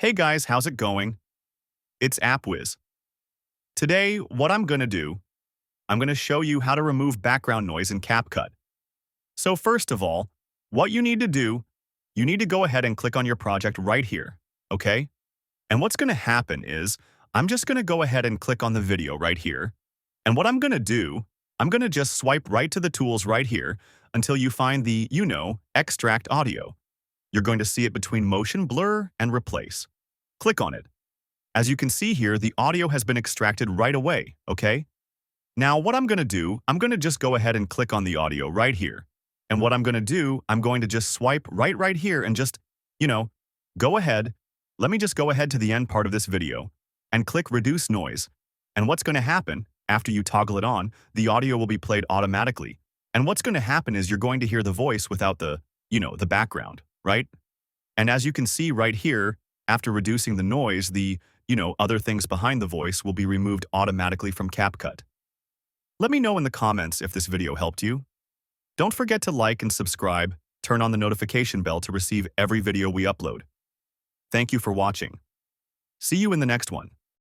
Hey guys, how's it going? It's AppWhizz. Today, what I'm going to do, I'm going to show you how to remove background noise in CapCut. So first of all, what you need to do, you need to go ahead and click on your project right here, okay? And what's going to happen is, I'm just going to go ahead and click on the video right here. And what I'm going to do, I'm going to just swipe right to the tools right here until you find the, extract audio. You're going to see it between motion blur and replace. Click on it. As you can see here, the audio has been extracted right away, okay? Now, what I'm going to do, I'm going to just go ahead and click on the audio right here. And what I'm going to do, I'm going to just swipe right here and just, go ahead. Let me just go ahead to the end part of this video and click Reduce Noise. And what's going to happen, after you toggle it on, the audio will be played automatically. And what's going to happen is you're going to hear the voice without the, the background, right? And as you can see right here, after reducing the noise, the, other things behind the voice will be removed automatically from CapCut. Let me know in the comments if this video helped you. Don't forget to like and subscribe, turn on the notification bell to receive every video we upload. Thank you for watching. See you in the next one.